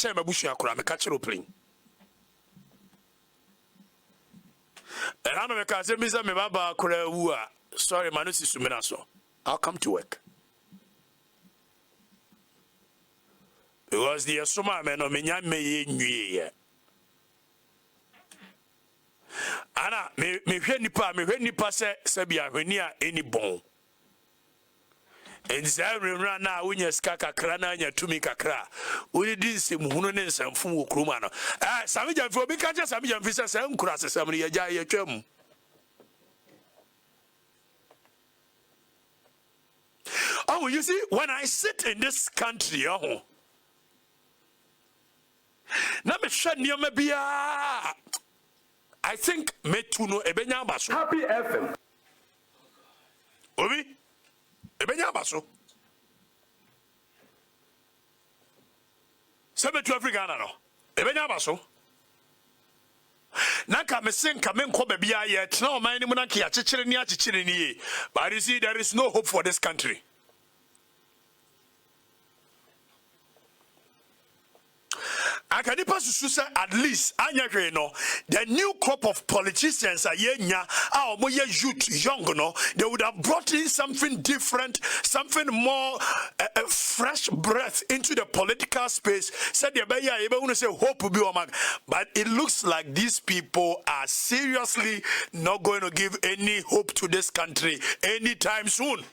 che mabusu akura me ka chiro plane ana me ka se mi se me baba akura wu a sorry manu sisumina so I'll come to work because the soma me no menya me nwie ana me hwe nipa se bia hweni a eni bon enza renra na wonya ska kakra na anya tumi kakra woni di nsem hunu ne nsamfum wo kroma no Sammy Gyamfi obi ka je Sammy Gyamfi se nkura sesam ne yaja ye twam oh you see when I sit in this country na me hwe nioma bia I think metu no ebenya baso Happy FM obi ebenya baso sebetu Africa na no ebenya baso na ka me sen ka me nko bia ye tena o man ni mu na ka chichire ni but you see there is no hope for this country. Akanipa susu at least anya no the new crop of politicians are yenya omo ye youth young no they would have brought in something different, something more fresh breath into the political space. Said the beya you want to say hope will be on, but it looks like these people are seriously not going to give any hope to this country anytime soon.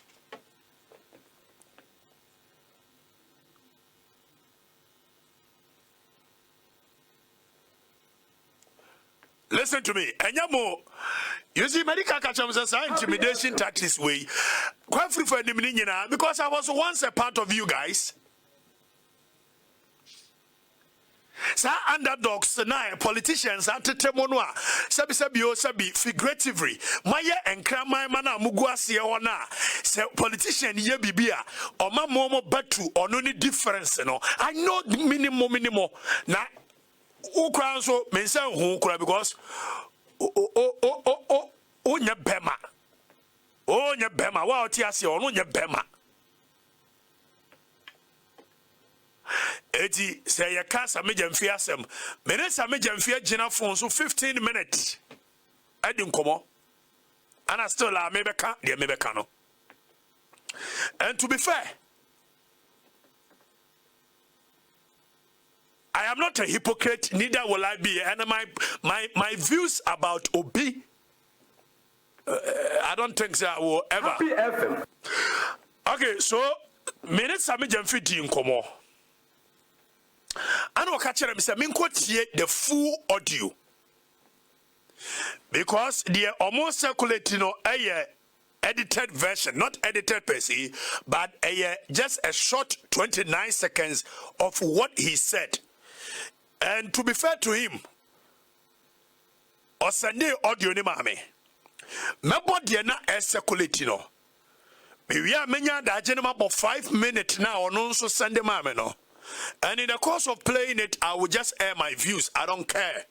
Listen to me. Enyamo, you see, medical catchers are intimidation tactics way. Quite free for the because I was once a part of you guys. Sa underdogs na politicians atetemonwa sabi figuratively maye enkra mana muguase ona se politician ye bibia oma momo batu ono ni difference no I know minimum na ukra so mensa hu ukra because onya bema wa oti ase ono nya bema eti say ya ka Sammy Gyamfi asem mene Sammy Gyamfi agina phone so 15 minutes adi nkomo ana still la mebeka de mebeka no. And to be fair, I am not a hypocrite, neither will I be. And my views about Obi, I don't think so I will ever. Happy FM. Okay, so minute Sammy Gyamfi di nkomo. I know catch them say min quote the full audio. Because they are almost circulating a edited version, not edited per se, but just a short 29 seconds of what he said. And to be fair to him, or Sunday audio ni mame, mebo dia na circulating no. We are menya da jenema about 5 minutes now on also Sunday mame no. And in the course of playing it, I will just air my views. I don't care.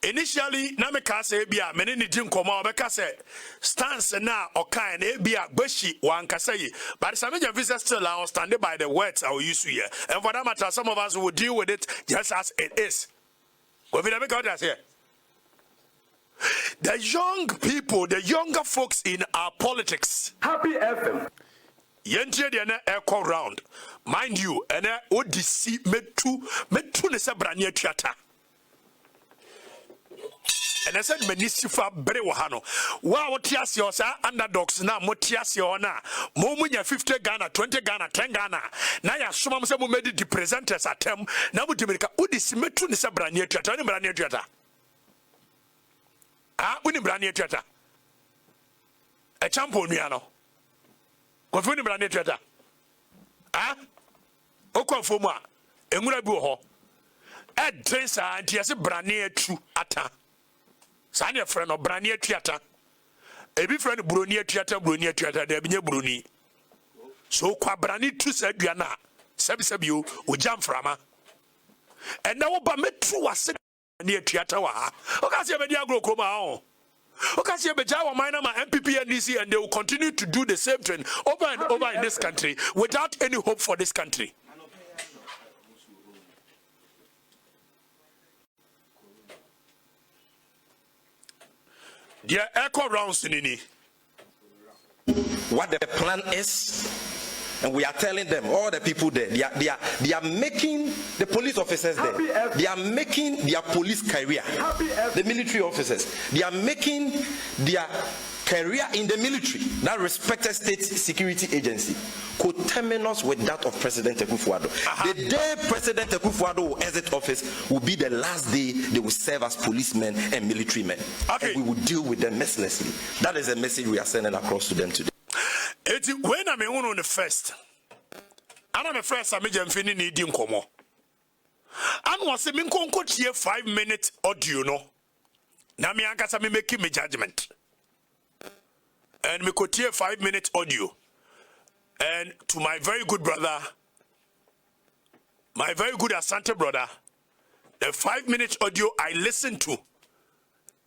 Initially, na me ka say bia mene ni din komo be ka say stance na okan na bia gbashi wan ka say but Sammy Gyamfi still I will stand by the words I will use here, and for that matter some of us will deal with it just as it is. What we make out here, the young people, the younger folks in our politics, Happy FM. Yentie de na echo round, mind you, and odisi metu ne se branie tuata. And I said, Menisifa Brewahano. Wow, what yes, your underdogs now, Motias Yona, Momunya 50 Ghana, 20 Ghana, 10 Ghana. Naya Sumam Samu made the presenters at them. Now, Udimika, Udisimetun is a brand new theatre, brand new theatre. Ah, Unim brand new theatre. A champion, Miano. What winning brand new theatre? Ah, Okafuma, Emurabuho. Ed Drensa, and he has a brand new true atta. Sanya friend of Brania Theatre. Every friend of Brunia Theatre, there be Bruni. So Quabrani to Sabiana, Sabisabu, Ujam Frama. And now Bametru was near theatre. Ocasia Mediagro Coma. Ocasia Bejawa minor MPP and DC, and they will continue to do the same thing over and over in this country without any hope for this country. The echo rounds in what the plan is, and we are telling them, all the people there, they are making the police officers there, they are making their police career, the military officers, they are making their career in the military, that respected state security agency, coterminous with that of President Akufo-Addo. The day President Akufo-Addo will exit office will be the last day they will serve as policemen and military men. Okay. And we will deal with them mercilessly. That is a message we are sending across to them today. When I'm on the first, and I'm a first, I'm Gyamfi needing Komo. And was a minko here 5 minute audio, no? Now me ankasa me making me judgment. And me could hear 5 minute audio. And to my very good brother, my very good Asante brother, the 5 minute audio I listened to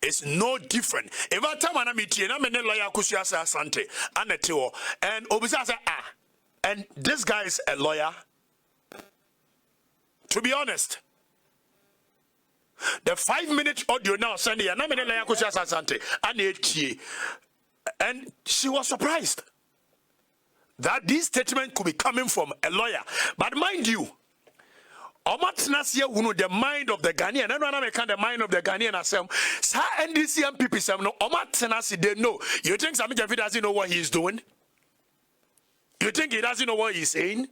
is no different. If I tell my meeting, I'm a lawyer Kusiasa Asante and Obisa say, and this guy is a lawyer. To be honest, the 5 minute audio now Sunday, and I'm a lawyer Kusiasa Asante and she was surprised that this statement could be coming from a lawyer. But mind you, the mind of the Ghanaian, and I don't the mind of the Ghanaian as well. Sa NDC and PPC, no, Omatnasi, they know. You think Sammy Gyamfi doesn't know what he's doing? You think he doesn't know what he's saying?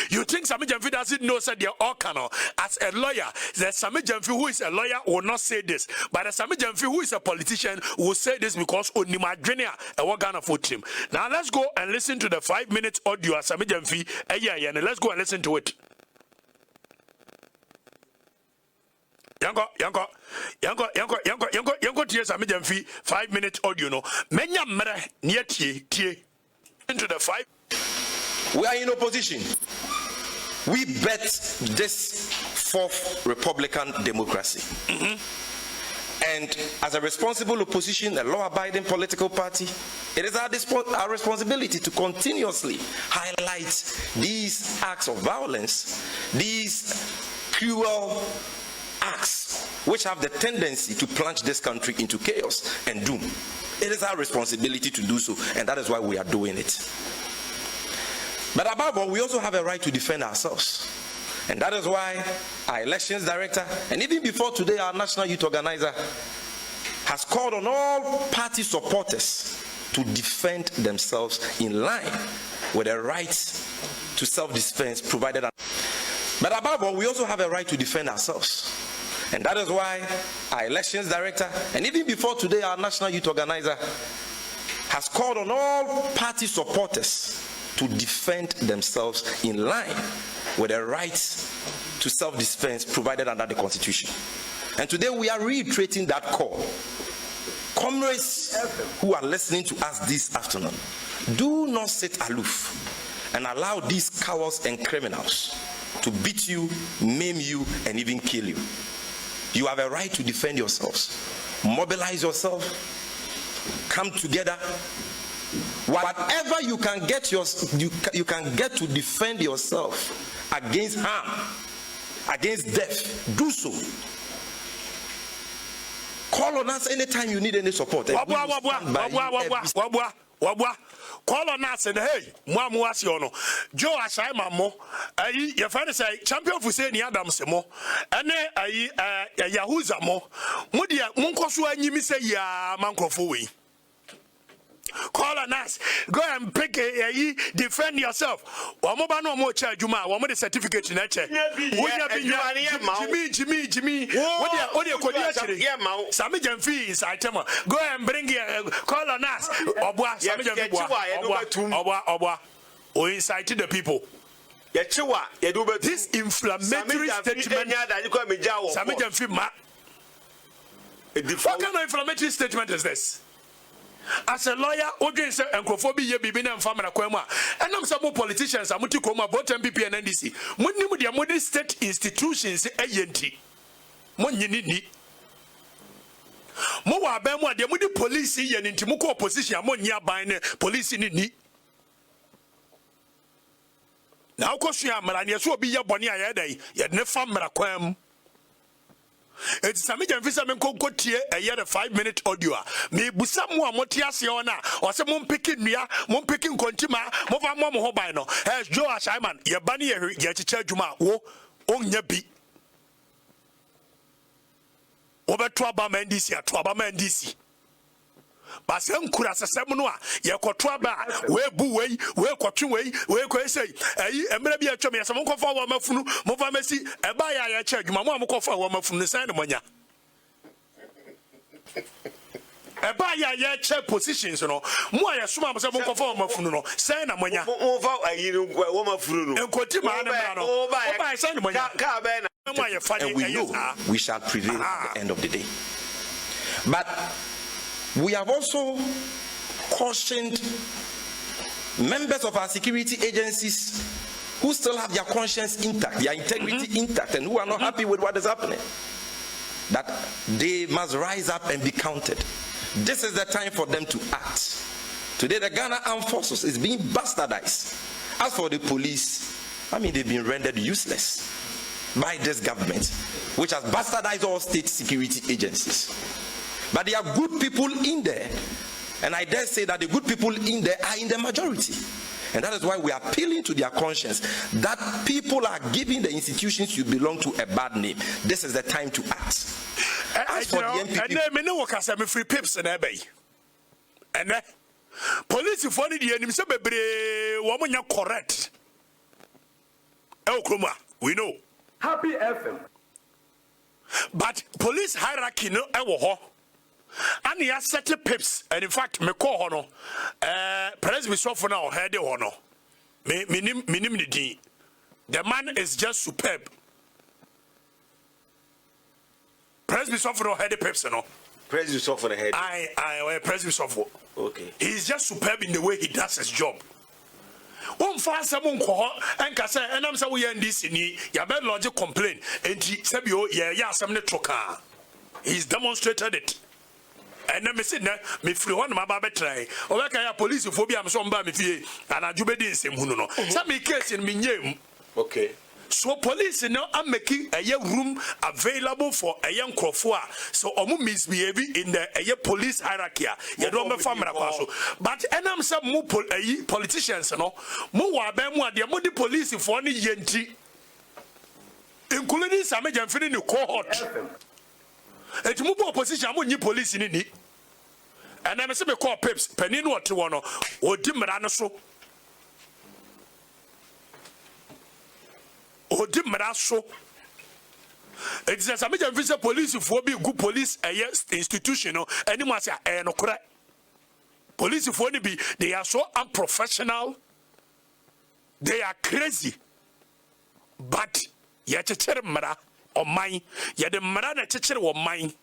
You think Sammy Gyamfi doesn't know that they're all canon? As a lawyer, the Sammy Gyamfi who is a lawyer will not say this. But the Sammy Gyamfi who is a politician will say this because only my junior and what Ghana for him. Now let's go and listen to the 5 minute audio of Sammy Gyamfi. And let's go and listen to it. Yango, tears Sammy Gyamfi 5 minute audio no. Menya mera near tie into the 5. We are in opposition. We bet this fourth Republican democracy. And as a responsible opposition, a law-abiding political party, it is our responsibility to continuously highlight these acts of violence, these cruel acts which have the tendency to plunge this country into chaos and doom. It is our responsibility to do so, and that is why we are doing it. But above all, we also have a right to defend ourselves. And that is why our elections director, and even before today, our national youth organizer, has called on all party supporters to defend themselves in line with the right to self-defense provided. But above all, we also have a right to defend ourselves. And that is why our elections director, and even before today, our national youth organizer, has called on all party supporters to defend themselves in line with the right to self-defense provided under the Constitution. And today we are reiterating that call. Comrades who are listening to us this afternoon, do not sit aloof and allow these cowards and criminals to beat you, maim you, and even kill you. You have a right to defend yourselves. Mobilize yourself. Come together. Whatever you can get you can get to defend yourself against harm, against death, do so. Call on us anytime you need any support. Call on us and hey, Mwamuasiono, Joe Asai Mamo, your friend say, champion for saying Adamsemo, and Yahuza mo, Mudia Munkosu and you say, ya Mankofui. Call on us. Go and pick defend yourself. Wamobano mo cha Juma, wamo the certificate in nature. Jimmy. What do you call it? Sammy Gyamfi is item. Go and bring call on us. Obwa, Sammy Gyamfi. Obwa. We incited the people. This inflammatory statement. Sammy Gyamfi. What kind of inflammatory statement is this? As a lawyer, audience and Kofobi Bibina and Famara Kwema, and some politicians are Mutikoma, both MPP and NDC. Munimudi modern state institutions, ANT. Munini. Mowa Bemo, the Mudi police and Intimuko opposition, Monia buying police in it. Now, Kosia Marania, so be your Bonia, yet never Famara Kwem. It's Sammy Gyamfi say men ko tie a year 5-minute audio. Me busa mo amoti ase ona o se mo mpeki nua mo mpeki nkontima mo fa mo ho ban no. Joe Ashaiman ye ba ne ye chicha adwuma wo onya bi. Obeto aba ma ndisi ato aba ma ndisi. Base nkura sesem no a ye koto aba we bu we kotwe we ko sei ayi emre bi atwa me yesem nkofa wa mafunu mo fa mesi eba ya che adwuma mo amkofa wa mafunu san ne monya eba ya che positions no mo aye soma mo se mo nkofa wa mafunu no san na monya mo fa ayi wa mafunu no enkoti ma na mra no o ba san ne monya ka ba na mo aye fa and we know we shall prevail at the end of the day. But we have also cautioned members of our security agencies who still have their conscience intact, their integrity intact, and who are not happy with what is happening, that they must rise up and be counted. This is the time for them to act. Today, the Ghana Armed Forces is being bastardized. As for the police, I mean, they've been rendered useless by this government, which has bastardized all state security agencies. But there are good people in there, and I dare say that the good people in there are in the majority. And that is why we are appealing to their conscience that people are giving the institutions you belong to a bad name. This is the time to act. As for the MPP, and police for the enemy say bebre woman correct. We know. Happy FM. But police hierarchy no ewo. And he has set pips, and in fact, me call hono, President Sofo now head the hono. The man is just superb. President Sofo head the pips, no. President Sofo the head. President Sofo. Okay. He's just superb in the way he does his job. Fast someone call and can say, and I'm so we end this in ya bad logic complain, and he said, yeah, some troka. He's demonstrated it. And then me say me free one my baby try. O we can police phobia am so mba me fie and adjube din sem hunu no. Some case in me nyem. Okay. So police now are making a room available for a young crofua. So omu misbehave in the police hierarchy. You don't me family kwaso. But enam some mu politicians no. Mu wa be mu ade mu the police for ni yenti. Including Sammy Gyamfi ni cohort. Et mu opposition mo nyi police ni and I say me call pips penin what one o di mra no so o di mra so it is Sammy Gyamfi police for be good police institution no any mo say no correct police for ni be they are so unprofessional, they are crazy, but ya chechere mra or mine, ya the marana teacher or mine.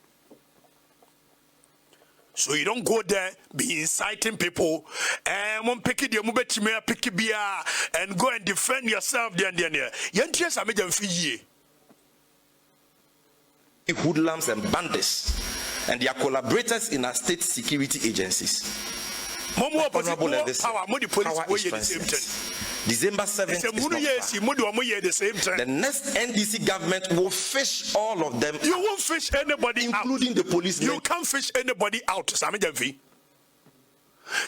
So you don't go there, be inciting people, and one pick it, you move to me, pick it beer, and go and defend yourself. Then, Yantia Sammy Gyamfi hoodlums and bandits, and their collaborators in our state security agencies. Power is December 7th the next NDC government will fish all of them. You won't fish anybody including out. The policemen. You can't fish anybody out, Sammy Gyamfi.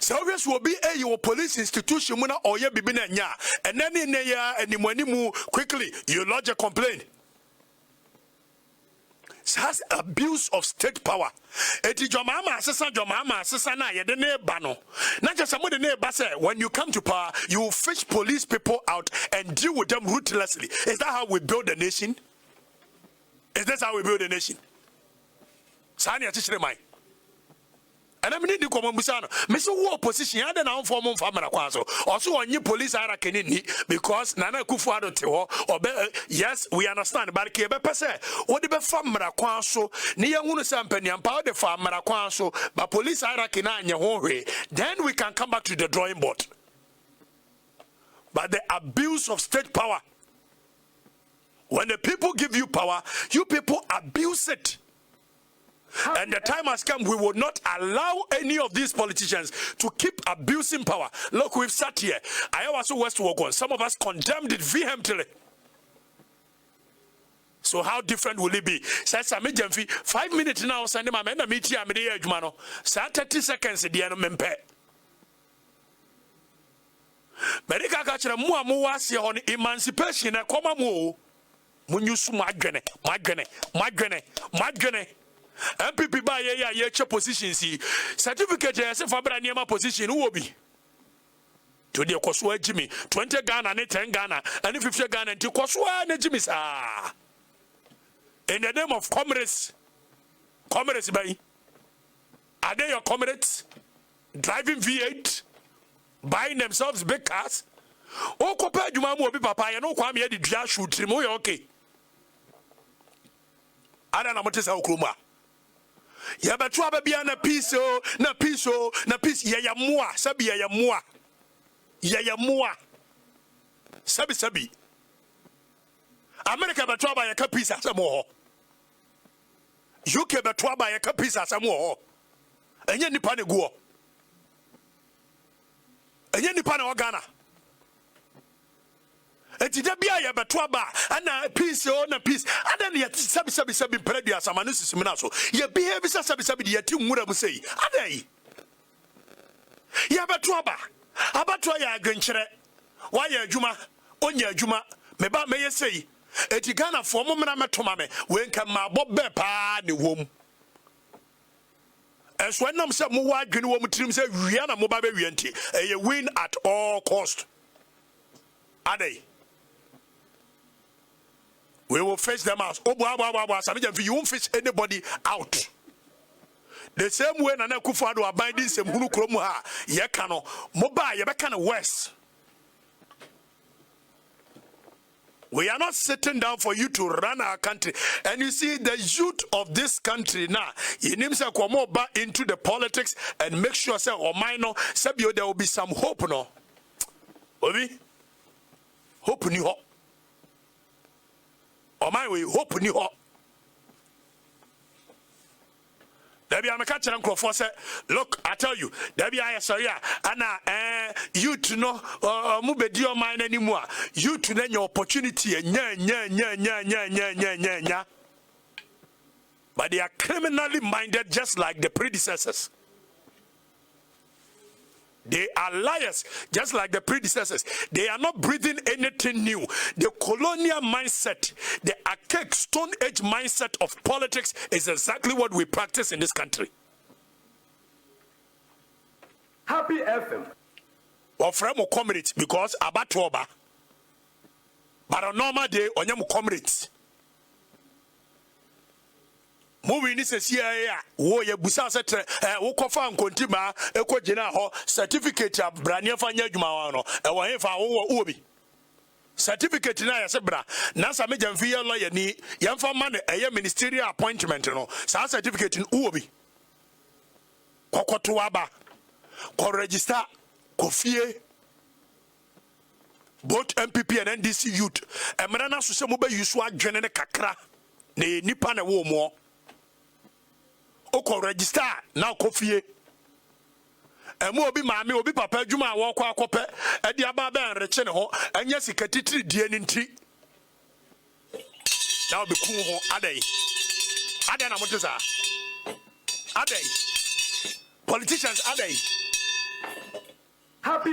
So obviously will be your police institution or your bibina nya and then in and quickly you lodge a complaint. It has abuse of state power. Eti jomama asesa na ye de neighbor no. Not just somebody neighbor say when you come to power, you fish police people out and deal with them ruthlessly. Is that how we build a nation? Is that how we build a nation? Sani atichire mai. And I mean the common busano. Me so war position ya na form of family kwaso. Also onye police ara kenini because Nana Akufo-Addo te ho yes we understand but ke be pese wo de be family kwaso ne ye hunu sampani ampa de family kwaso but police ara kenanya ho hwe then we can come back to the drawing board. But the abuse of state power, when the people give you power, you people abuse it. And the time has come, we will not allow any of these politicians to keep abusing power. Look, we've sat here. I also West Wogon. Some of us condemned it vehemently. So how different will it be? Says Sammy Gyamfi, 5 minutes now, send him a man, a meeting, I'm the edge, man. 30 seconds, the enemy. Medical catcher, more was on emancipation, a comma more. When you sum my granny. MPP by a position, see certificate as if I near my position, who will be. Today, Kosua Jimmy, 20 Ghana and 10 Ghana, and 50 Ghana, and to Kosua and Jimmy. In the name of comrades, by are they your comrades driving V8, buying themselves big cars? Oh, compare you, Mamma, Papa, and no Kwame, the Jash shoot him, okay. I don't know what is our Kuma. Ya betua ba bia na peace na peace ya moa sabi ya moa sabi America betua ba ya ka peace asamo ho UK betua ba ya ka peace asamo ho enye nipa ne guo enye nipa na Ghana etida bia ya betua ba ana peace na peace adan ya sabi predia samanu sisimina so ya behave sabi ya ti nwura mu sei adai ya betua ba abatua ya adwenkyere wa ya adwuma onya adwuma meba meye sei eti Ghana fo mo mena metoma me we nka ma bobe pa ne wom enso enam se mo wa adwene wom tirim se wia na mo ba be wianti e win at all cost adai. We will face them out. Oh, Sammy Gyamfi, you won't face anybody out. The same way Nana Akufo-Addo abiding same hunu kromu ha ye kano mobile ye be kind of worse. We are not sitting down for you to run our country. And you see the youth of this country now, you need to come over into the politics and make sure say or minor sabio there will be some hope no. Obi hope ni ho. Oh my way, hope ni ho. Debbie, I'm a catcher and Crawford said, look, I tell you, Debbie, I saw ya, and you to know, move your mind anymore. You to know your opportunity, but they are criminally minded just like the predecessors. They are liars, just like the predecessors. They are not breathing anything new. The colonial mindset, the archaic Stone Age mindset of politics is exactly what we practice in this country. Happy FM. Or from comrades because abatoba. But on normal day, on your comrades. Movie ni sesi ya wo ye busa setre wo kofa nkontima ekogina ho certificate abrania fanya adwuma wa no e wo hefa wo bi certificate na ya se bra na Sammy Gyamfi ya lawyer ni yemfa ma ne eye ministerial appointment no sa certificate wo bi kokoto aba ko register ko fie both MPP and NDC youth emra na so se mo ba yusu adwene ne kakra ne nipa na wo mo Oko register now kofie emu obi maame obi papa adwuma a wokọ akọpẹ edi aba ba enreche ne ho anya sika titiri die ni nti na obi kun ho adai na motesa adai politicians adai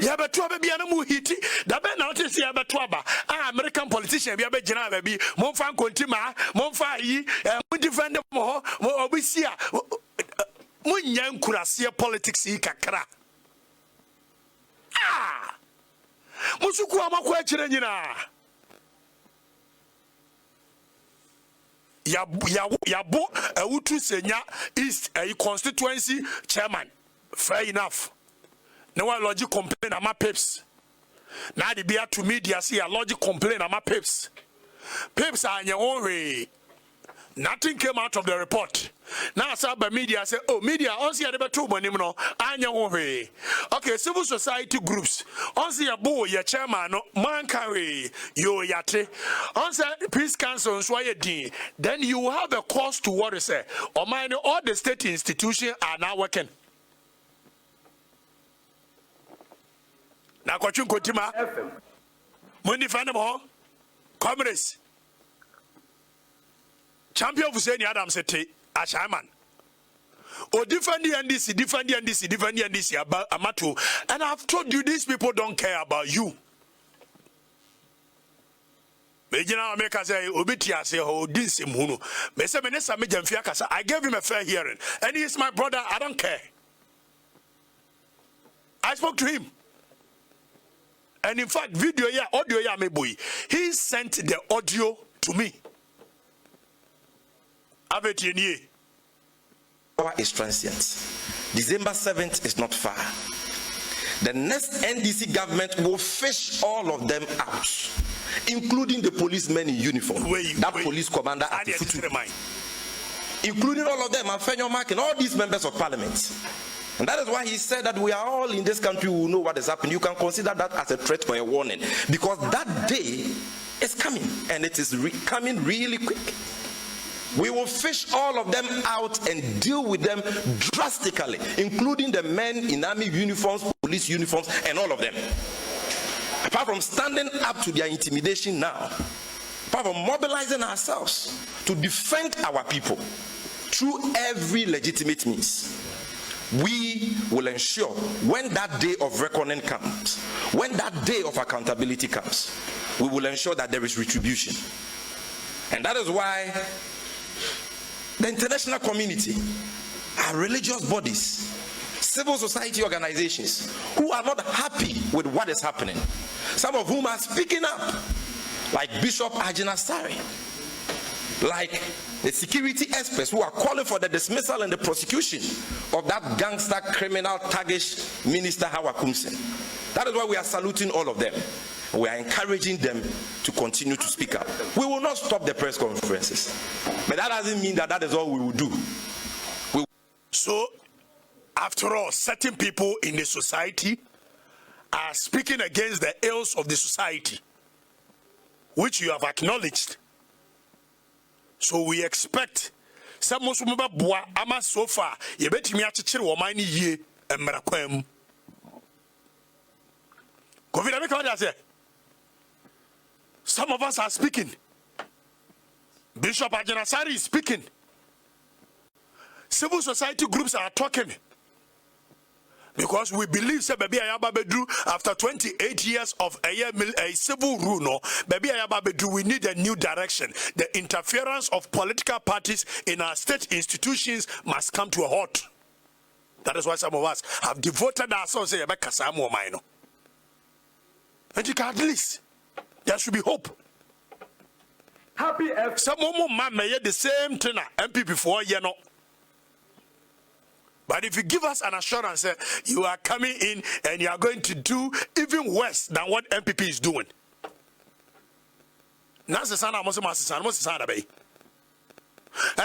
ya beto ba bia na mu hiti da be na ote se ya beto aba American politician bia be gina ba bi mo fa nkontima mo fa yi mo defend mo obi sia mo nyan kurase politics yi kakra musuku amakwa akire nyina ya bo awutu senya east a constituency chairman fair enough. No one logic complain ama pips. Now the beer to media see a logic complain ama pips. Pips are in your own way. Nothing came out of the report. Now some media say, oh, media on see a two money no anya own way. Okay, civil society groups on see a boy your chairman no man carry yo yate. On say peace council so then you will have a cost to what is say. Or mind all the state institutions are now working. Na kwachun kotima mundi fane mo comrades champion of Hussein Adam Sete, a shaman. Or defend the NDC about Amatu. And I've told you, these people don't care about you. I gave him a fair hearing, and he is my brother. I don't care. I spoke to him, and in fact, video audio he sent the audio to me. Power is transient. December 7th is not far. The next NDC government will fish all of them out, including the policemen in uniform, police commander at the Futu, including all of them, Afenyo Mark and all these members of parliament. And that is why he said that we are all in this country who know what is happening. You can consider that as a threat or a warning, because that day is coming, and it is coming really quick. We will fish all of them out and deal with them drastically, including the men in army uniforms, police uniforms, and all of them. Apart from standing up to their intimidation now, apart from mobilizing ourselves to defend our people through every legitimate means, we will ensure when that day of reckoning comes, when that day of accountability comes, we will ensure that there is retribution. And that is why the international community, our religious bodies, civil society organizations who are not happy with what is happening, some of whom are speaking up, like Bishop Ajina Sari, like the security experts who are calling for the dismissal and the prosecution of that gangster, criminal, thuggish minister Hawa Kumsen. That is why we are saluting all of them. We are encouraging them to continue to speak up. We will not stop the press conferences, but that doesn't mean that that is all we will do. So, after all, certain people in the society are speaking against the ills of the society, which you have acknowledged. So we expect some Musumba Bua Ama so far, you bet me at Chichir Womani ye and Maraquem. Some of us are speaking. Bishop Ajanasari is speaking. Civil society groups are talking. Because we believe say baby ayababedu after 28 years of a civil rule, no, baby ayababedu, we need a new direction. The interference of political parties in our state institutions must come to a halt. That is why some of us have devoted ourselves to Kasamu Maino. And you can at least there should be hope. Happy F. Some man may the same thing MP before you know. But if you give us an assurance that you are coming in and you are going to do even worse than what MPP is doing. And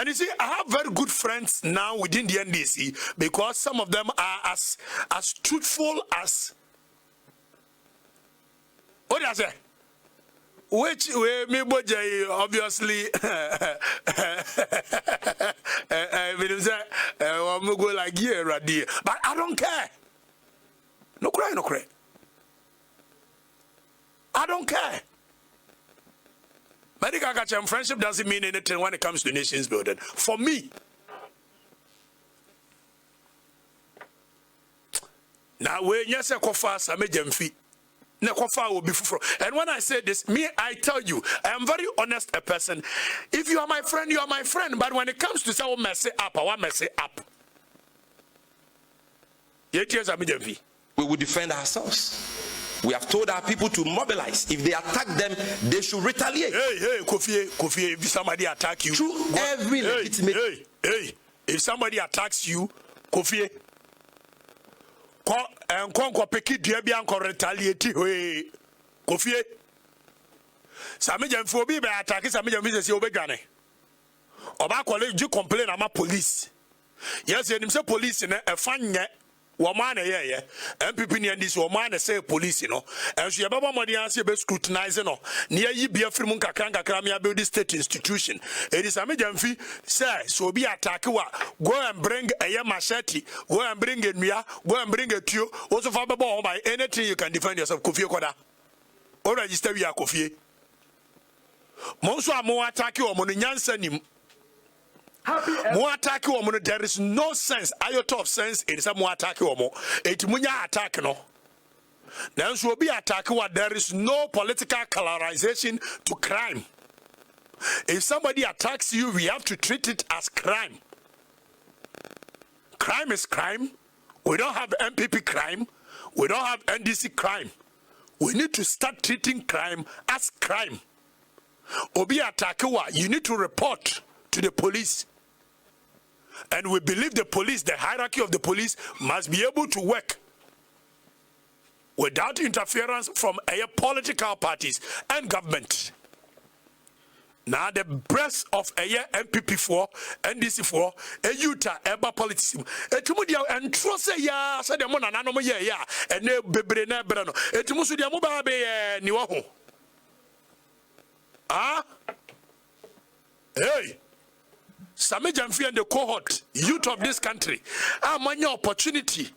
you see, I have very good friends now within the NDC because some of them are as truthful as. What do I say? Which way me boy obviously go like here, but I don't care. No cry. I don't care. Medical friendship doesn't mean anything when it comes to nations building. For me, now when you say kofa Sammy Gyamfi. And when I say this, I tell you, I am very honest a person. If you are my friend, you are my friend. But when it comes to say, what mess up, I want mess up. We will defend ourselves. We have told our people to mobilize. If they attack them, they should retaliate. Hey, Kofi, if somebody attack you, through every legitimate. If somebody attacks you, Kofi. And Conco Peki Diabianco retaliate. Kofi Sammy Gyamfi by attacking Sammy Gyamfi Obegane. Oba college you complain about police. Yes, you say police in a fan woman yeah. MPP near this woman say police, you know. And she about money answer be scrutinizing no. Near ye be a free munka kramia build state institution. It is Sammy Gyamfi say so be attack wa go and bring a machete, go and bring a mia, go and bring a tio. Also for by anything you can defend yourself. Kofi Koda. Or register we are Kofi. Monso amo attack you or money nyansa nim. Mo attack woman, there is no sense, iota of sense in some more attack woman. It munya attack no. Then will be attack what there is no political colorization to crime. If somebody attacks you, we have to treat it as crime. Crime is crime. We don't have MPP crime. We don't have NDC crime. We need to start treating crime as crime. Obi attack, you need to report to the police. And we believe the police, the hierarchy of the police, must be able to work without interference from political parties and government. Now the breast of MPP4, NDC4, Utah, Eba politics. Etumudia and trust ya said the mona no ya and ne bebre na brano. Etumusudia mubabe niwaho. Ah? Hey. Sammy Gyamfi and the cohort, youth of this country, many opportunity.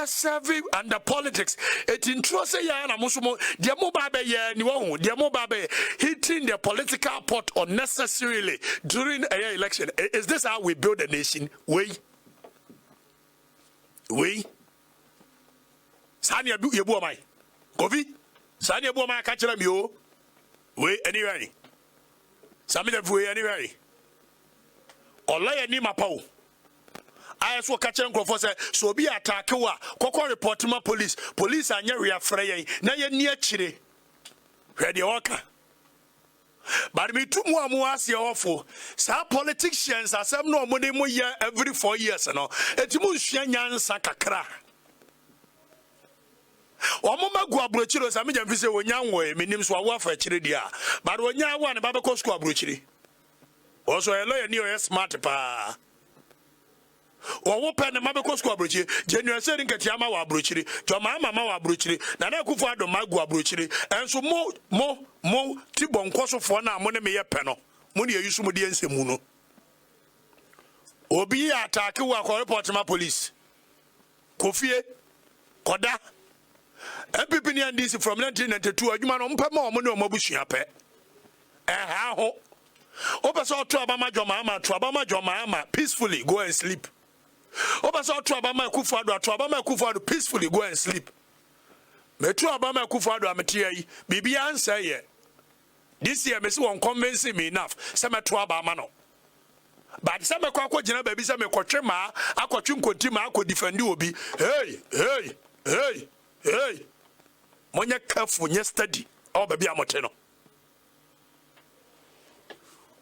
Serving under politics, it interests ya na musumo. Dia mubabe ya niwahu. Dia mubabe hitting the political pot unnecessarily during a election. Is this how we build a nation? We. Sani abu yebu amai. Kofi. Sani abu amai kachira miyo. We anyway. Sami Gyamfi anyway. Olaya ni mapao. I saw catching Crawford so be attack wa koko report ma police anya reafrey na ye near chire ready worker but me too more asia awful sa politicians asem no money mo year every 4 years no etimu hua nyansa kakra omoma gu abrochiro Sammy Gyamfi se wonya nwo menim so awo afa chire dia but wonya wa ne babeko school abrochiri also a lawyer ni o smart pa pen and Mabeko Squad Bruchiri, General Setting Katiama wa Bruchiri, Jama Mama wa Bruchiri, Nana Kufado Magua Bruchiri, and so more Tibon Coso for now, Money Peno, Muni Yusumudi Muno. Obi attack wa report my police. Kofi Koda MPP and this from 1992, you man on Pamo Mono Mobushi ape. How Obaso to Abama Jomama, peacefully go and sleep. Obaso to Abama Kufado, peacefully go and sleep. Metro Abama Kufado Amatia, Bibi answer ye. This year, Miss won't convince me enough. Some to Abamano. But some Quaco Jena baby, some Cochema, Aquachum Contima, I could defend you. Be hey. Monya careful yesterday, or baby Amoteno.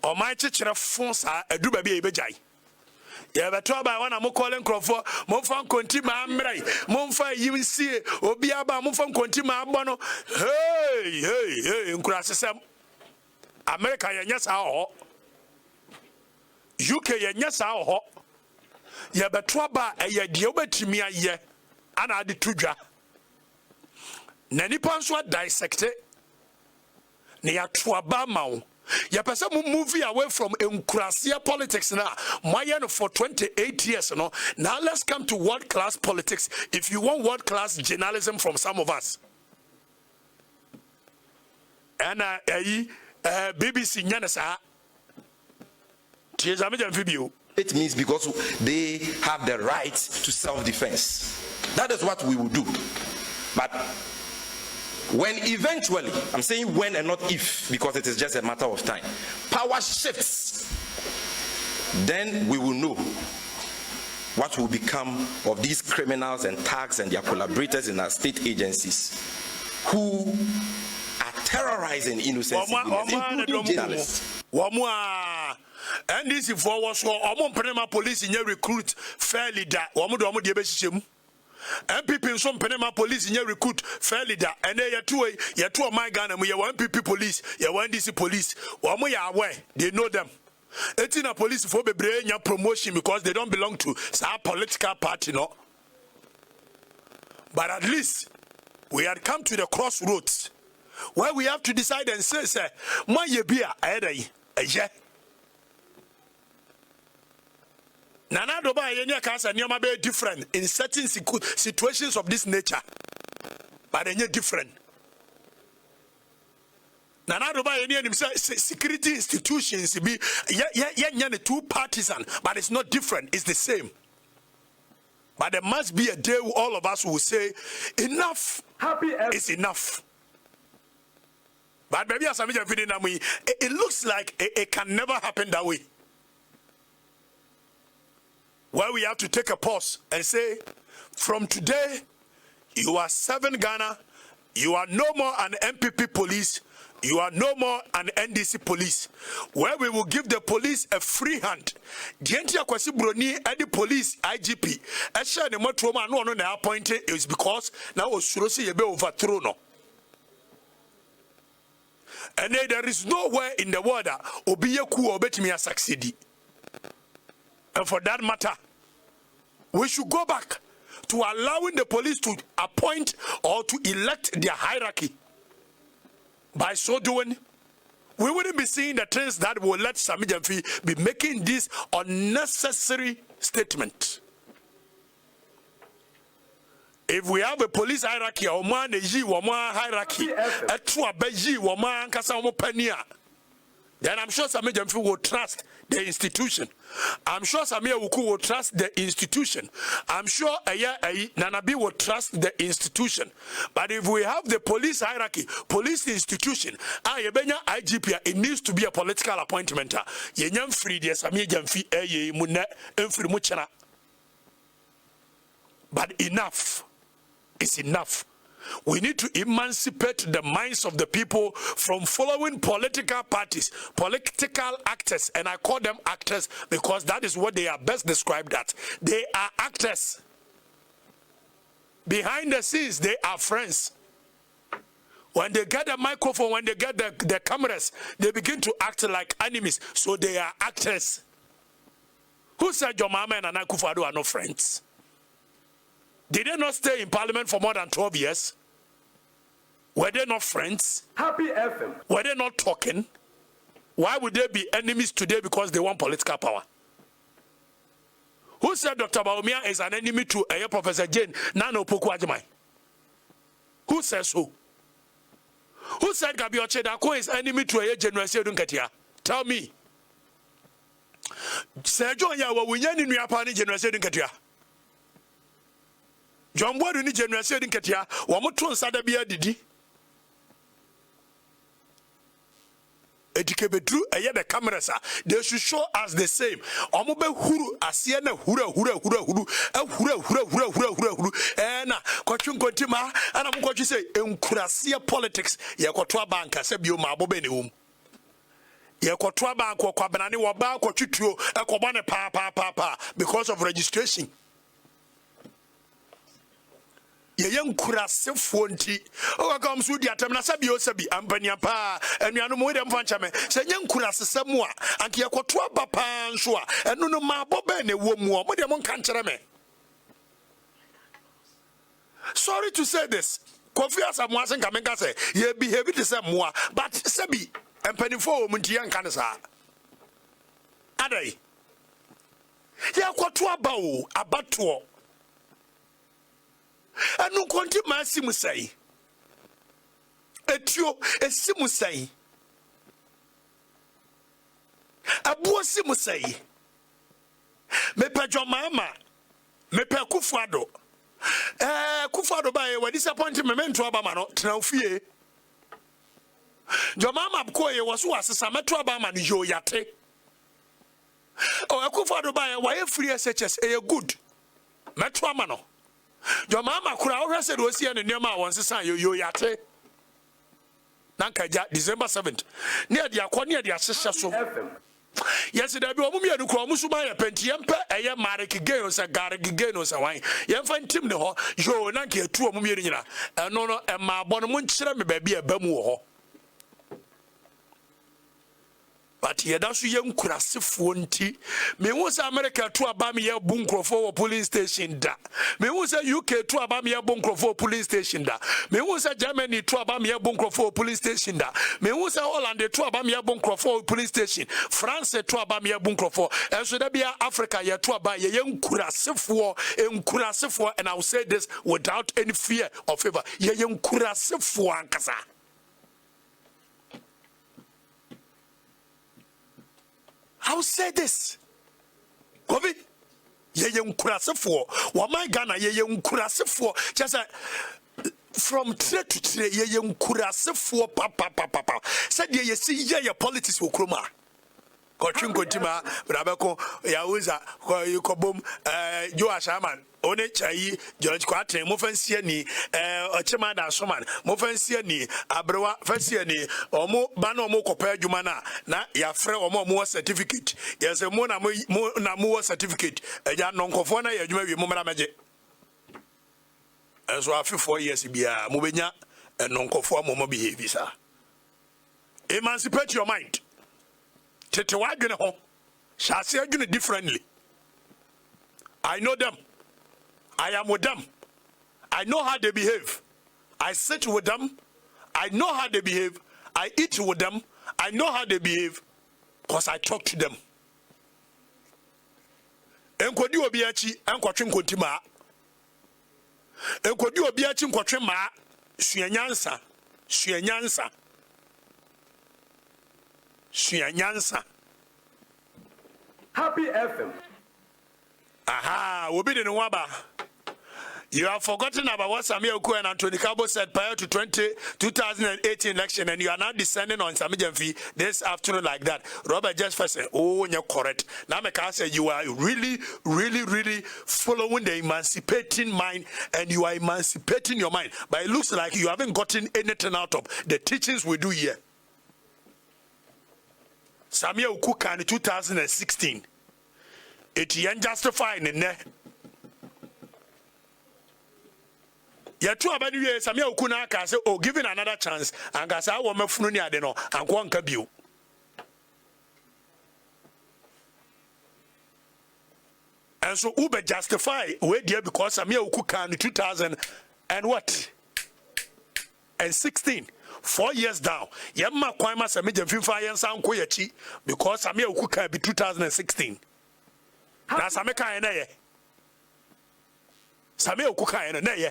O my chichira fonsa edu ba bi ebejai ye beto ba wana mo calling crofo mo fa konti ma amrai mo fa yimsie obi aba mo fa konti ma agbo no hey nkura sesem America ye nyesa ho UK ye nyesa ho ye beto ba ye de obetimi aye ana ade tudwa na nipa nso dissect ne ya to aba mawo. Ya person moving away from Nkrasia politics now. My for 28 years, no. Now let's come to world class politics. If you want world class journalism from some of us, and BBC Nyanasa, it means because they have the right to self-defense. That is what we will do. But when eventually, I'm saying when and not if, because it is just a matter of time, power shifts, then we will know what will become of these criminals and thugs and their collaborators in our state agencies who are terrorizing innocent civilians, including journalists. And this is for us, police in your recruit fairly that MPP some Panama police in your recruit fair leader and they are two of my gun and we are one MPP police, you one DC police, one way aware, they know them. It's in a police for the brain your promotion because they don't belong to some political party, no. But at least we had come to the crossroads where we have to decide and say, my yebia a Nana doba yenya kasa nyoma be different in certain situations of this nature. But they different. Nana Doba any security institutions be two partisan, but it's not different, it's the same. But there must be a day where all of us will say, enough is enough. But maybe as I'm it looks like it can never happen that way. Where we have to take a pause and say, from today, you are 7 Ghana, you are no more an MPP police, you are no more an NDC police, where we will give the police a free hand. Dientia kwasi broni edi police IGP. Esha ne motroma no no na appointed is because now osurosi yebe overthrow no. And there is nowhere in the world that obiyeku obetimi succeed. And for that matter, we should go back to allowing the police to appoint or to elect their hierarchy. By so doing, we wouldn't be seeing the things that will let Sammy Gyamfi be making this unnecessary statement. If we have a police hierarchy, or man hierarchy, then I'm sure Sammy Gyamfi will trust the institution. I'm sure Sammy Wuku will trust the institution. I'm sure Nanabi will trust the institution. But if we have the police hierarchy, police institution, IGP, it needs to be a political appointment. Yenyam free the Sammy Gyamfi mune enfri muchana. But enough is enough. We need to emancipate the minds of the people from following political parties, political actors, and I call them actors because that is what they are best described at. They are actors. Behind the scenes, they are friends. When they get the microphone, when they get the cameras, they begin to act like enemies. So they are actors. Who said your mama and Nana Akufo-Addo are not friends? Did they not stay in parliament for more than 12 years? Were they not friends? Happy FM. Were they not talking? Why would they be enemies today because they want political power? Who said Dr. Bawumia is an enemy to Professor Jane Nana Opoku-Agyeman? Who says so? Who said Gabi Ochedako is enemy to General Seydou Nketia? Tell me. Sergio Yawa Wunyani Nuyapani General Seydou Nketia. John Bodu ni General Seydou Nketia wamutu nsada biya didi. Edikebedru eye the cameras they should show us the same. Omobe huru asie na huru na kwatwu nkontima ana mkwatwu say enkurasie politics ye kwotwa banka se bio ma abobe ne wom. Ye kwotwa banka kwa banane wo ba kwatwutuo ekobɔ ne pa because of registration. Ye yankurasefo nti o ka msu di atam na sabi o sabi ampania pa anuano mo dem fancha me se yankurasesemu a anke yekoto aba pa nso a eno no ma boba na wo mu o mo dem nka nkere me. Sorry to say this, Kofi Asamoah nka menka say ye behave the same moa, but sabi empanifo o munti yanka ne sa adai yekoto aba o abato anu konti masimu sai etio esimu sai abuo simu sai mepe jomama mepe Akufo-Addo Akufo-Addo ba we disappoint me mento aba ma no tena ofie jomama ko ye woso asesa meto aba ma no yo yate o Akufo-Addo ba we free SHS e good meto ama no your mama kura o said we see an nema won sesan yo yate nankaja December 7th near the akoni de asesha so yes there be omu mienu kura omu suma ya penti yempe eye marek gain so gareg gain so wan yemfa ntim ne ho yo nanka etu omu mienu nyina eno no e ma abo no mu nkire me ba bi eba mu wo ho. But yedasu yenkurasefo nti me hu say America to aba me ye bunkrofo police station da, me hu say UK to aba me ye bunkrofo police station da, me hu say Germany to aba me ye bunkrofo police station da, me hu say Holland to aba me ye bunkrofo police station, France to aba me ye bunkrofo, and so there be Africa ye to aba ye yenkurasefo enkurasefo, and I will say this without any fear or favor, ye yenkurasefo ankasa. I'll say this. Kobe, ye nkurasefo. Wamai Ghana ye nkurasefo. Just from trade to trade, ye nkurasefo papa. Said ye see ye politics wo kroma. Kotwin kontima brabeko yawoza yikobom Joash Aman one chai George Kwatren mo fansia ni ochema da soman mo fansia ni abrewa fansia ni omo ba na omo kopa adwuma na ya frɛ omo certificate yes mo na mo certificate eja nonkofo na ya adwuma wi mo mara meje so afi 4 years bia mo benya nonkofo mo behave sa. Emancipate your mind. Tete wadwene ho shall say adwene differently. I know them. I am with them. I know how they behave. I sit with them. I know how they behave. I eat with them. I know how they behave because I talk to them. Enkodi obiachi enkotwe nkontima. Enkodi obiachi nkotwe ma suanyansa. Happy FM. Aha, we be the Nwaba. You have forgotten about what Sammy Oku and Anthony Cabo said prior to 2018 election, and you are now descending on Sammy Gyamfi this afternoon like that. Robert just first said, oh, you're correct. Now I say you are really following the emancipating mind, and you are emancipating your mind. But it looks like you haven't gotten anything out of the teachings we do here. Sammy Oku in 2016. It ain't justifying in there. Ya tu abadi we Sammy Oku na ka say oh giving another chance and ka say I want mafunu ni ade no anko nka bio. And so Uber justify we there because Sammy Oku in 2000 and what? And 16. 4 years down. Yamma kwama Sammy Gyamfi fa yensa nko yachi because Sammy Oku can be 2016. Na Sammy kan na ye. Sammy Oku kan na ye.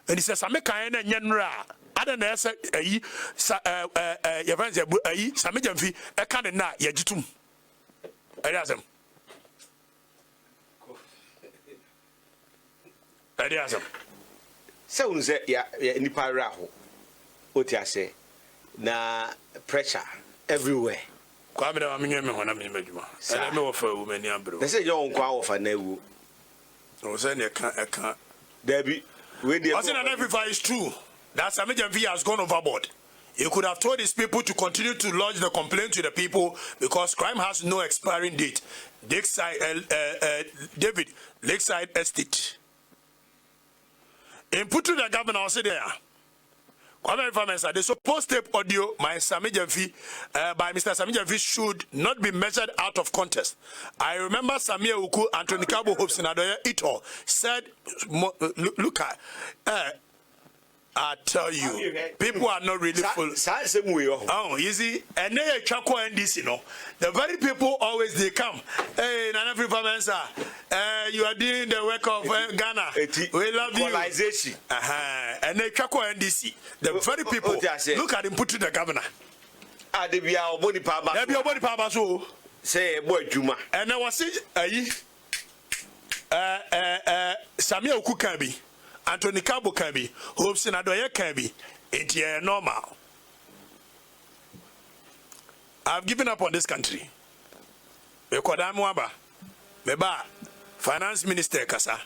And he says Sammy kan na nyenra. Ada na say ayi Evans ayi Sammy Gyamfi e kan na ye gitum. Adiasem. So unse ya nipa raho. Otiase na pressure everywhere. Kwa me na menye me hona me madwuma. Ele me wo fa wu mani abro. They say you nkwa wo fa na wu. No say ne ka Debi we dey. Okatakyie Afrifa is true. That Sammy Gyamfi has gone overboard. He could have told his people to continue to lodge the complaint to the people because crime has no expiring date. David, Lakeside Estate. In put to the governor, I'll say there. The supposed tape audio by Sammy Gyamfi, by Mr. Sammy Gyamfi should not be measured out of context. I remember Sammy Oku, Anthony Cabo Hopes in Adoya Ito said, look at, I tell you, people are not really full. Oh, you see, and they Chako NDC, you know. The very people always they come. Hey, Nana Afrifa-Mensah, you are doing the work of Ghana. We love you. And they Chako NDC. The very people look at him put to the governor. Ah, they be our body power. They be our body power. So say boy Juma. And I was saying, Sammy Oku can be. Anthony Cabo can be, Hopes in Adoya can be, it's normal. I've given up on this country. Meba, Finance Minister Kasa.